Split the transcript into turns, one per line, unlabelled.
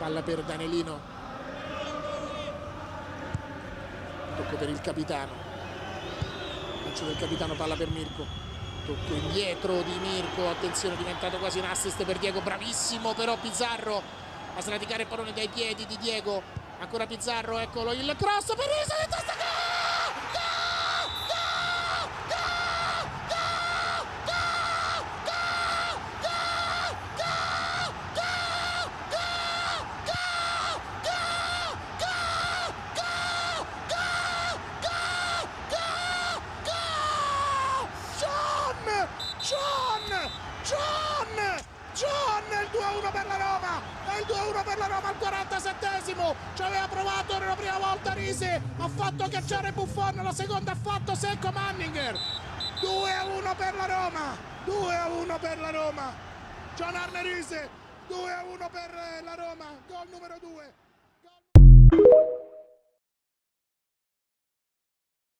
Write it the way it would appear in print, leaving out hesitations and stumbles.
palla per Danelino, tocco per il capitano, lancio del capitano, palla per Mirko, tocco indietro di Mirko, attenzione, è diventato quasi un assist per Diego, bravissimo però Pizarro a sradicare il pallone dai piedi di Diego, ancora Pizarro, eccolo il cross per Riso di testa, John, il 2-1 per la Roma, è il 2-1 per la Roma al 47esimo, ci aveva provato la prima volta Risi, ha fatto cacciare Buffon, la seconda ha fatto secco Manninger, 2-1 per la Roma, 2-1 per la Roma, John Arne Risi, 2-1 per la Roma, gol numero 2.